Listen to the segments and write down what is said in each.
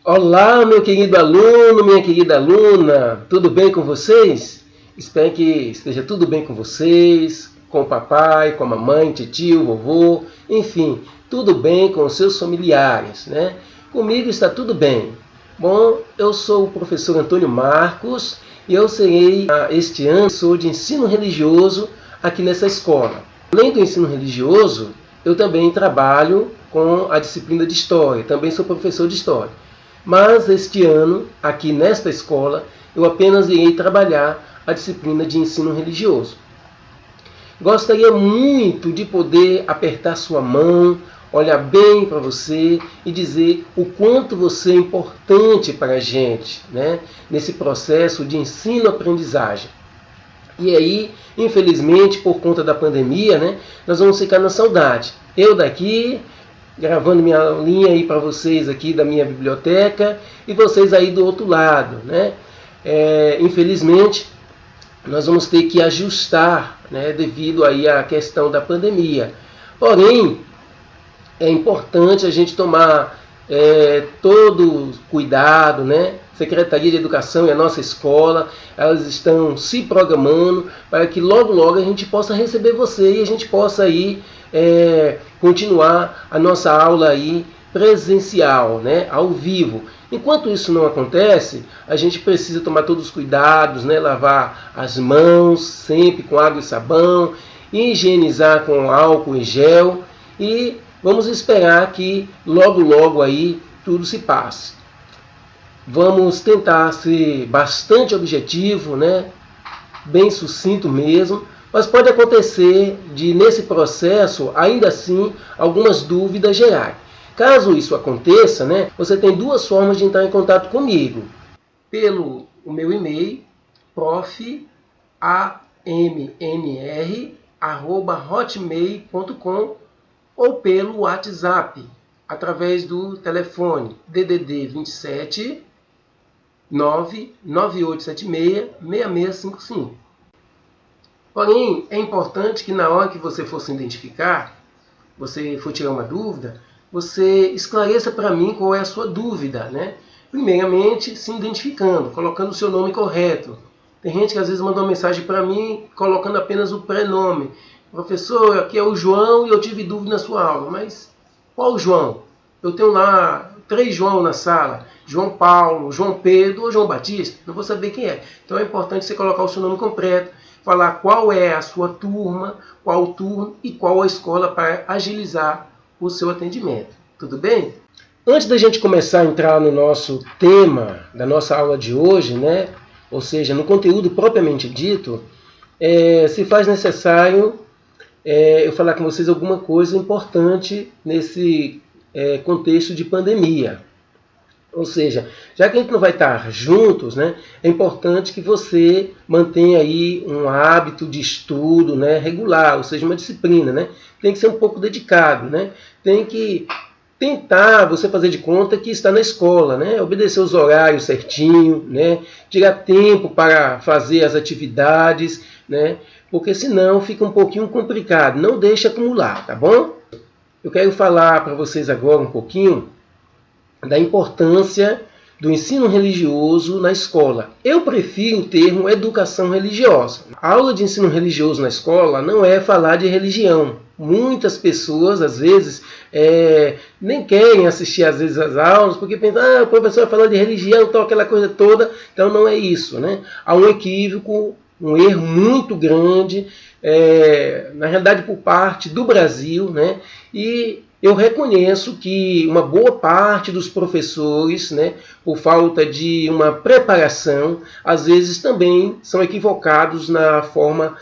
Olá, meu querido aluno, minha querida aluna, tudo bem com vocês? Espero que esteja tudo bem com vocês, com o papai, com a mamãe, tio, vovô, enfim, tudo bem com os seus familiares, né? Comigo está tudo bem. Bom, eu sou o professor Antônio Marcos e eu serei este ano professor de ensino religioso aqui nessa escola. Além do ensino religioso, eu também trabalho com a disciplina de História, também sou professor de História. Mas este ano, aqui nesta escola, eu apenas irei trabalhar a disciplina de ensino religioso. Gostaria muito de poder apertar sua mão, olhar bem para você e dizer o quanto você é importante para a gente, né? Nesse processo de ensino-aprendizagem. E aí, infelizmente, por conta da pandemia, né, nós vamos ficar na saudade. Eu daqui, gravando minha linha aí para vocês aqui da minha biblioteca e vocês aí do outro lado, né? Infelizmente, nós vamos ter que ajustar, né, devido aí à questão da pandemia. Porém, é importante a gente tomar todo cuidado, né? Secretaria de Educação e a nossa escola, elas estão se programando para que logo logo a gente possa receber você e a gente possa aí continuar a nossa aula aí presencial, né, ao vivo. Enquanto isso não acontece, a gente precisa tomar todos os cuidados, né, lavar as mãos sempre com água e sabão, higienizar com álcool e gel e vamos esperar que logo logo aí tudo se passe. Vamos tentar ser bastante objetivo, né, bem sucinto mesmo, mas pode acontecer de, nesse processo, ainda assim, algumas dúvidas gerarem. Caso isso aconteça, né, você tem duas formas de entrar em contato comigo. Pelo o meu e-mail, profamnr@hotmail.com ou pelo WhatsApp, através do telefone DDD 27 99876 6655. Porém, é importante que na hora que você for se identificar, você for tirar uma dúvida, você esclareça para mim qual é a sua dúvida, né? Primeiramente, se identificando, colocando o seu nome correto. Tem gente que às vezes manda uma mensagem para mim colocando apenas o prenome. Professor, aqui é o João e eu tive dúvida na sua aula. Mas qual João? Eu tenho lá 3 João na sala. João Paulo, João Pedro ou João Batista. Não vou saber quem é. Então é importante você colocar o seu nome completo, falar qual é a sua turma, qual o turno e qual a escola para agilizar o seu atendimento. Tudo bem? Antes da gente começar a entrar no nosso tema da nossa aula de hoje, né? Ou seja, no conteúdo propriamente dito, se faz necessário eu falar com vocês alguma coisa importante nesse contexto de pandemia. Ou seja, já que a gente não vai estar juntos, né, é importante que você mantenha aí um hábito de estudo, né, regular, ou seja, uma disciplina, né? Tem que ser um pouco dedicado, né? Tem que tentar você fazer de conta que está na escola, né? Obedecer os horários certinho, né? Tirar tempo para fazer as atividades, né? Porque senão fica um pouquinho complicado. Não deixe acumular, tá bom? Eu quero falar para vocês agora um pouquinho da importância do ensino religioso na escola. Eu prefiro o termo educação religiosa. A aula de ensino religioso na escola não é falar de religião. Muitas pessoas, às vezes, nem querem assistir às vezes às aulas, porque pensam, o professor vai falar de religião, então aquela coisa toda. Então não é isso, né? Há um equívoco, um erro muito grande, na realidade por parte do Brasil, né? E eu reconheço que uma boa parte dos professores, né, por falta de uma preparação, às vezes também são equivocados na forma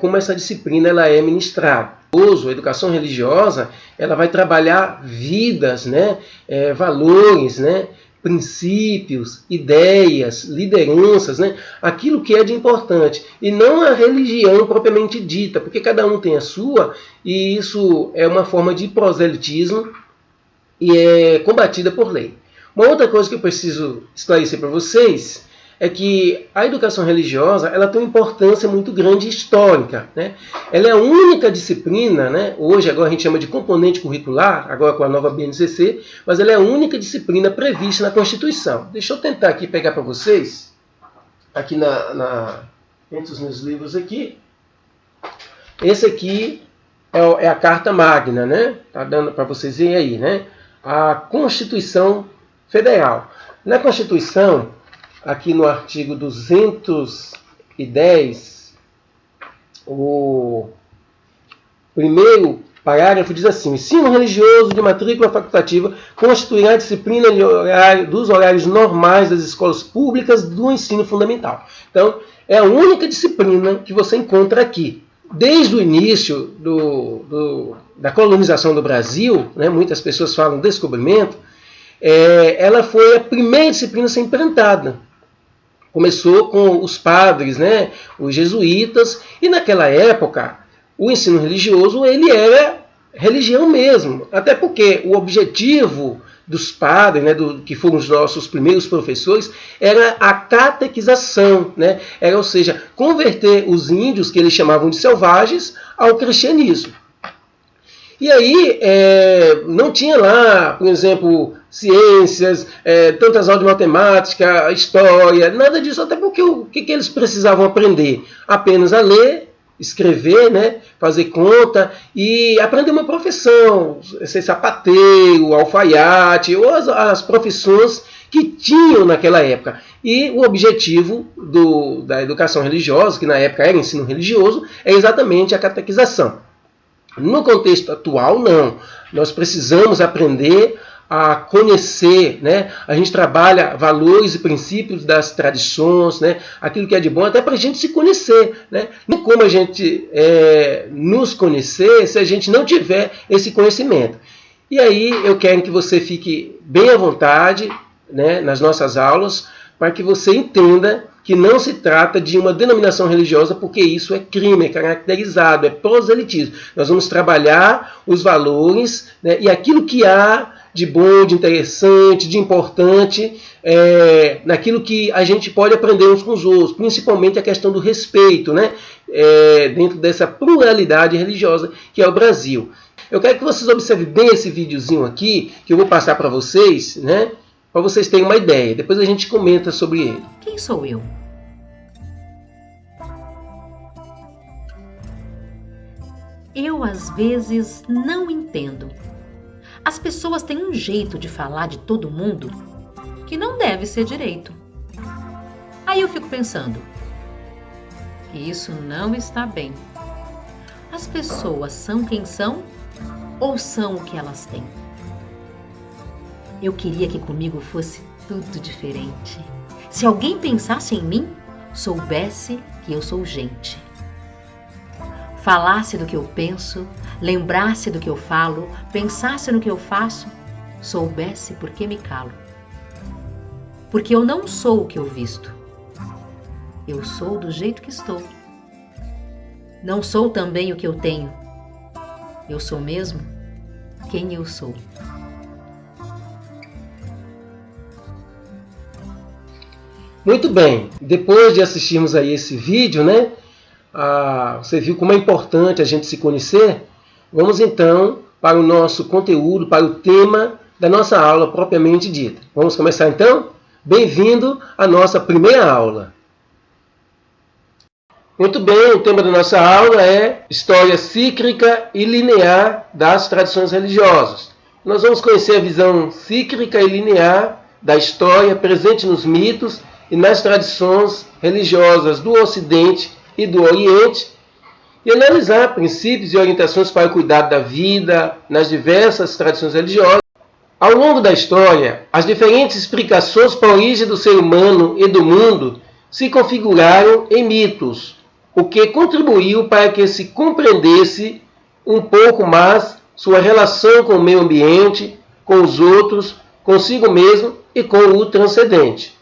como essa disciplina ela é ministrada. A educação religiosa ela vai trabalhar vidas, né, valores, né, princípios, ideias, lideranças, né? Aquilo que é de importante, e não a religião propriamente dita, porque cada um tem a sua, e isso é uma forma de proselitismo e é combatida por lei. Uma outra coisa que eu preciso esclarecer para vocês é que a educação religiosa ela tem uma importância muito grande histórica, né? Ela é a única disciplina, né? Hoje agora a gente chama de componente curricular, agora com a nova BNCC, mas ela é a única disciplina prevista na Constituição. Deixa eu tentar aqui pegar para vocês, aqui entre os meus livros aqui. Esse aqui é a Carta Magna, né? Tá dando para vocês verem aí, né? A Constituição Federal. Na Constituição, aqui no artigo 210, o primeiro parágrafo diz assim: o ensino religioso de matrícula facultativa constituirá a disciplina dos horários normais das escolas públicas do ensino fundamental. Então, é a única disciplina que você encontra aqui. Desde o início da colonização do Brasil, né, muitas pessoas falam descobrimento, ela foi a primeira disciplina a ser implantada. Começou com os padres, né, os jesuítas, e naquela época o ensino religioso ele era religião mesmo, até porque o objetivo dos padres, né, que foram os nossos primeiros professores, era a catequização, né, ou seja, converter os índios, que eles chamavam de selvagens, ao cristianismo. E aí não tinha lá, por exemplo, ciências, tantas aulas de matemática, história, nada disso, até porque o que eles precisavam aprender? Apenas a ler, escrever, né, fazer conta e aprender uma profissão, ser sapateiro, alfaiate, ou as profissões que tinham naquela época. E o objetivo da educação religiosa, que na época era ensino religioso, é exatamente a catequização. No contexto atual, não. Nós precisamos aprender a conhecer, né? A gente trabalha valores e princípios das tradições, né? Aquilo que é de bom, até para a gente se conhecer, né? Não como a gente nos conhecer se a gente não tiver esse conhecimento. E aí eu quero que você fique bem à vontade, né, nas nossas aulas, para que você entenda que não se trata de uma denominação religiosa, porque isso é crime, é caracterizado, é proselitismo. Nós vamos trabalhar os valores, né, e aquilo que há de bom, de interessante, de importante, naquilo que a gente pode aprender uns com os outros, principalmente a questão do respeito, né, dentro dessa pluralidade religiosa que é o Brasil. Eu quero que vocês observem bem esse videozinho aqui, que eu vou passar para vocês, né, para vocês terem uma ideia. Depois a gente comenta sobre ele. Quem sou eu? Eu, às vezes, não entendo. As pessoas têm um jeito de falar de todo mundo que não deve ser direito. Aí eu fico pensando, isso não está bem. As pessoas são quem são ou são o que elas têm? Eu queria que comigo fosse tudo diferente. Se alguém pensasse em mim, soubesse que eu sou gente. Falasse do que eu penso, lembrasse do que eu falo, pensasse no que eu faço, soubesse por que me calo. Porque eu não sou o que eu visto. Eu sou do jeito que estou. Não sou também o que eu tenho. Eu sou mesmo quem eu sou. Muito bem, depois de assistirmos aí esse vídeo, né, você viu como é importante a gente se conhecer? Vamos então para o nosso conteúdo, para o tema da nossa aula propriamente dita. Vamos começar então? Bem-vindo à nossa primeira aula. Muito bem, o tema da nossa aula é História cíclica e linear das tradições religiosas. Nós vamos conhecer a visão cíclica e linear da história presente nos mitos e nas tradições religiosas do Ocidente e do Oriente, e analisar princípios e orientações para o cuidado da vida nas diversas tradições religiosas. Ao longo da história, as diferentes explicações para a origem do ser humano e do mundo se configuraram em mitos, o que contribuiu para que se compreendesse um pouco mais sua relação com o meio ambiente, com os outros, consigo mesmo e com o transcendente.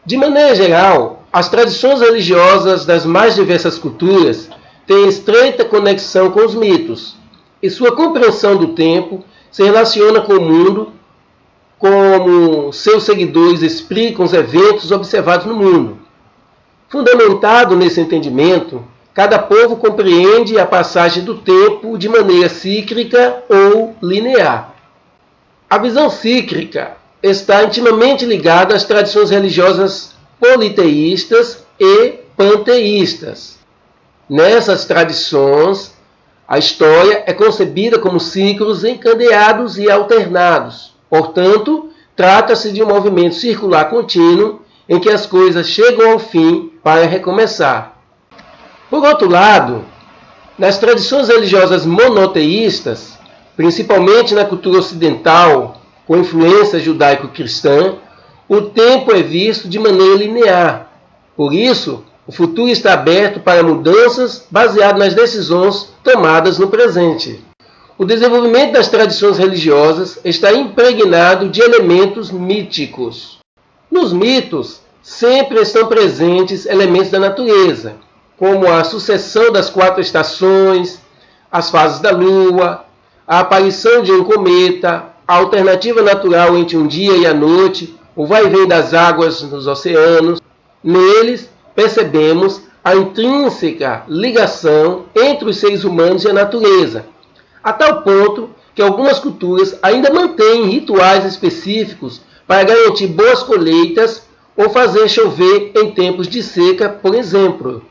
De maneira geral, as tradições religiosas das mais diversas culturas têm estreita conexão com os mitos, e sua compreensão do tempo se relaciona com o mundo, como seus seguidores explicam os eventos observados no mundo. Fundamentado nesse entendimento, cada povo compreende a passagem do tempo de maneira cíclica ou linear. A visão cíclica está intimamente ligada às tradições religiosas politeístas e panteístas. Nessas tradições, a história é concebida como ciclos encadeados e alternados. Portanto, trata-se de um movimento circular contínuo em que as coisas chegam ao fim para recomeçar. Por outro lado, nas tradições religiosas monoteístas, principalmente na cultura ocidental, com influência judaico-cristã, o tempo é visto de maneira linear. Por isso, o futuro está aberto para mudanças baseado nas decisões tomadas no presente. O desenvolvimento das tradições religiosas está impregnado de elementos míticos. Nos mitos, sempre estão presentes elementos da natureza, como a sucessão das 4 estações, as fases da lua, a aparição de um cometa, a alternativa natural entre um dia e a noite, o vai e vem das águas nos oceanos. Neles, percebemos a intrínseca ligação entre os seres humanos e a natureza, a tal ponto que algumas culturas ainda mantêm rituais específicos para garantir boas colheitas ou fazer chover em tempos de seca, por exemplo.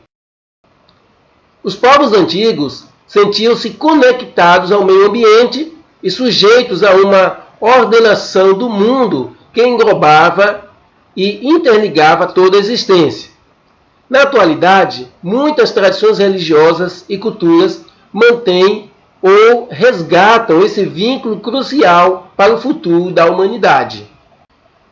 Os povos antigos sentiam-se conectados ao meio ambiente e sujeitos a uma ordenação do mundo que englobava e interligava toda a existência. Na atualidade, muitas tradições religiosas e culturas mantêm ou resgatam esse vínculo crucial para o futuro da humanidade.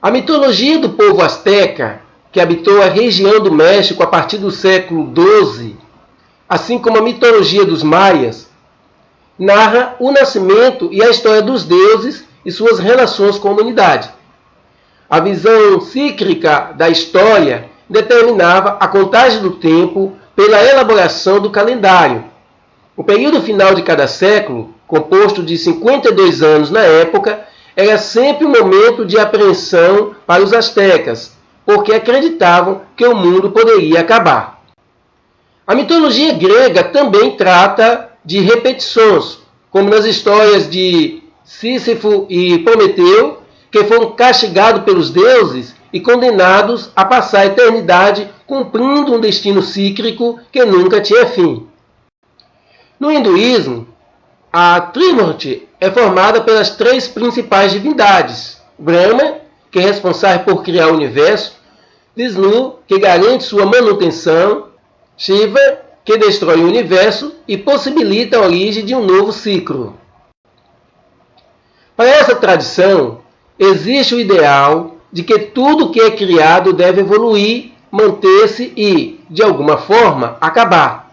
A mitologia do povo asteca, que habitou a região do México a partir do século XII, assim como a mitologia dos maias, narra o nascimento e a história dos deuses e suas relações com a humanidade. A visão cíclica da história determinava a contagem do tempo pela elaboração do calendário. O período final de cada século, composto de 52 anos na época, era sempre um momento de apreensão para os astecas, porque acreditavam que o mundo poderia acabar. A mitologia grega também trata de repetições, como nas histórias de Sísifo e Prometeu, que foram castigados pelos deuses e condenados a passar a eternidade cumprindo um destino cíclico que nunca tinha fim. No hinduísmo, a Trimurti é formada pelas 3 principais divindades: Brahma, que é responsável por criar o universo; Vishnu, que garante sua manutenção; Shiva, que destrói o universo e possibilita a origem de um novo ciclo. Para essa tradição, existe o ideal de que tudo que é criado deve evoluir, manter-se e, de alguma forma, acabar.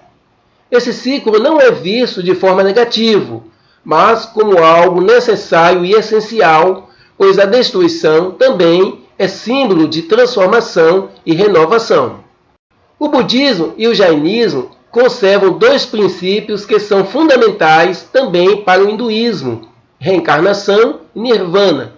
Esse ciclo não é visto de forma negativa, mas como algo necessário e essencial, pois a destruição também é símbolo de transformação e renovação. O budismo e o jainismo conservam 2 princípios que são fundamentais também para o hinduísmo: reencarnação e nirvana.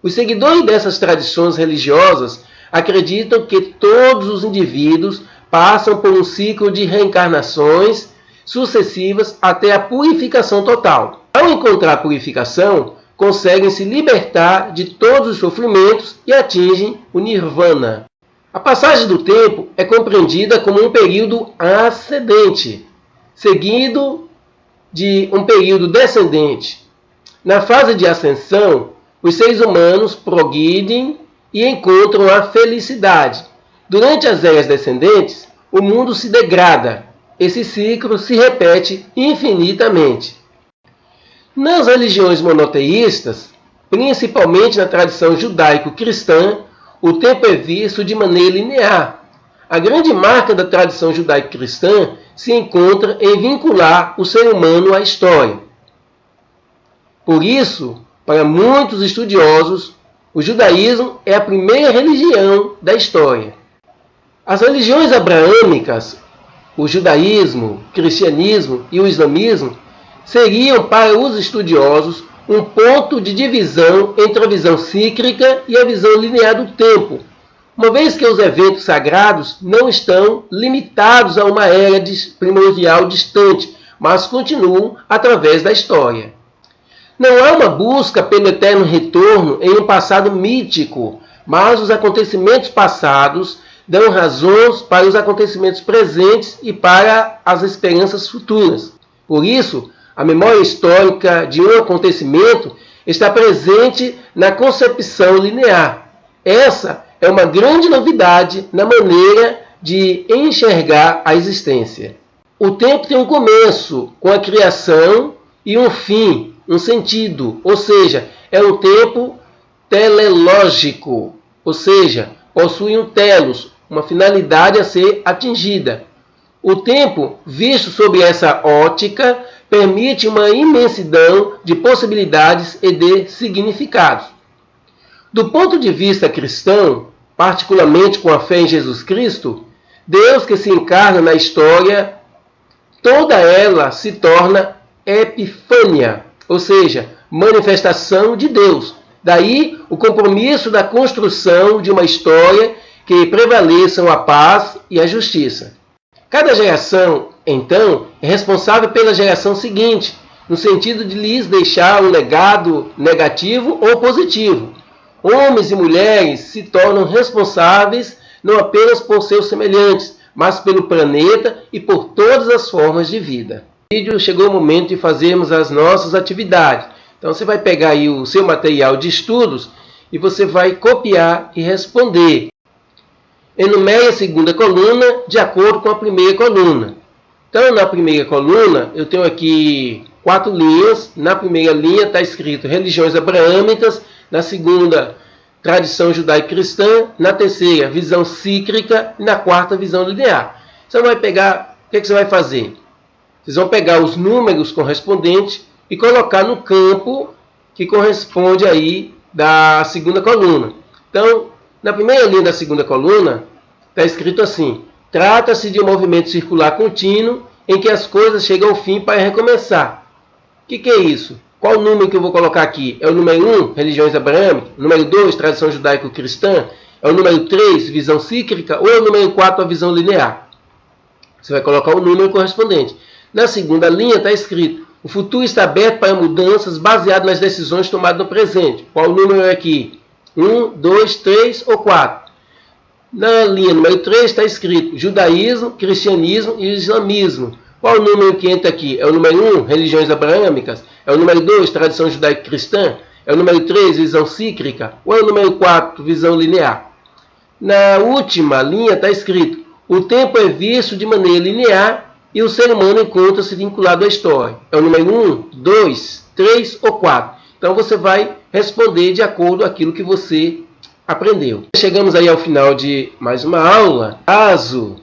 Os seguidores dessas tradições religiosas acreditam que todos os indivíduos passam por um ciclo de reencarnações sucessivas até a purificação total. Ao encontrar a purificação, conseguem se libertar de todos os sofrimentos e atingem o nirvana. A passagem do tempo é compreendida como um período ascendente, seguido de um período descendente. Na fase de ascensão, os seres humanos progridem e encontram a felicidade. Durante as eras descendentes, o mundo se degrada. Esse ciclo se repete infinitamente. Nas religiões monoteístas, principalmente na tradição judaico-cristã, o tempo é visto de maneira linear. A grande marca da tradição judaico-cristã se encontra em vincular o ser humano à história. Por isso, para muitos estudiosos, o judaísmo é a primeira religião da história. As religiões abraâmicas, o judaísmo, o cristianismo e o islamismo, seriam para os estudiosos um ponto de divisão entre a visão cíclica e a visão linear do tempo, Uma vez que os eventos sagrados não estão limitados a uma era primordial distante, mas continuam através da história. Não há uma busca pelo eterno retorno em um passado mítico, mas os acontecimentos passados dão razões para os acontecimentos presentes e para as esperanças futuras. Por isso, a memória histórica de um acontecimento está presente na concepção linear. Essa é uma grande novidade na maneira de enxergar a existência. O tempo tem um começo, com a criação, e um fim, um sentido, ou seja, é um tempo telológico, ou seja, possui um telos, uma finalidade a ser atingida. O tempo, visto sob essa ótica, permite uma imensidão de possibilidades e de significados. Do ponto de vista cristão, particularmente com a fé em Jesus Cristo, Deus que se encarna na história, toda ela se torna epifânia, ou seja, manifestação de Deus. Daí o compromisso da construção de uma história que prevaleçam a paz e a justiça. Cada geração, então, é responsável pela geração seguinte, no sentido de lhes deixar um legado negativo ou positivo. Homens e mulheres se tornam responsáveis não apenas por seus semelhantes, mas pelo planeta e por todas as formas de vida. No vídeo chegou o momento de fazermos as nossas atividades. Então você vai pegar aí o seu material de estudos e você vai copiar e responder. Enumere a segunda coluna de acordo com a primeira coluna. Então, na primeira coluna, eu tenho aqui 4 linhas. Na primeira linha está escrito religiões abraâmicas. Na segunda, tradição judaico-cristã. Na terceira, visão cíclica. E na quarta, visão linear. Você vai pegar, o que você vai fazer? Vocês vão pegar os números correspondentes e colocar no campo que corresponde aí da segunda coluna. Então, na primeira linha da segunda coluna, está escrito assim: trata-se de um movimento circular contínuo em que as coisas chegam ao fim para recomeçar. O que é isso? Qual o número que eu vou colocar aqui? É o número 1, religiões abraâmicas? O número 2, tradição judaico-cristã? É o número 3, visão cíclica? Ou é o número 4, a visão linear? Você vai colocar o número correspondente. Na segunda linha está escrito: o futuro está aberto para mudanças baseado nas decisões tomadas no presente. Qual o número é aqui? 1, 2, 3 ou 4? Na linha número 3 está escrito judaísmo, cristianismo e islamismo. Qual o número que entra aqui? É o número 1, religiões abraâmicas? É o número 2, tradição judaico-cristã? É o número 3, visão cíclica? Ou é o número 4, visão linear? Na última linha está escrito: o tempo é visto de maneira linear e o ser humano encontra-se vinculado à história. É o número 1, 2, 3 ou 4? Então você vai responder de acordo com aquilo que você aprendeu. Chegamos aí ao final de mais uma aula. Caso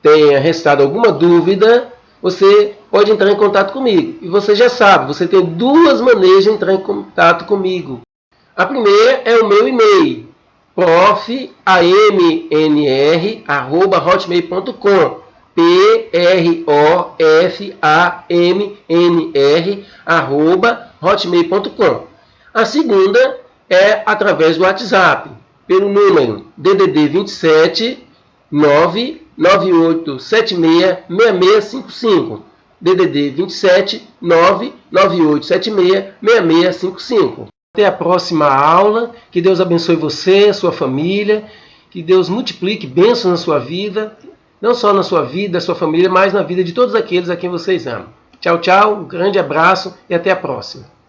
tenha restado alguma dúvida, você pode entrar em contato comigo. E você já sabe, você tem 2 maneiras de entrar em contato comigo. A primeira é o meu e-mail, profamnr@hotmail.com, profamnr@hotmail.com. A segunda é através do WhatsApp, pelo número DDD 27 998766655. DDD 27 998766655. Até a próxima aula. Que Deus abençoe você, sua família. Que Deus multiplique bênçãos na sua vida. Não só na sua vida, da sua família, mas na vida de todos aqueles a quem vocês amam. Tchau, tchau. Um grande abraço e até a próxima.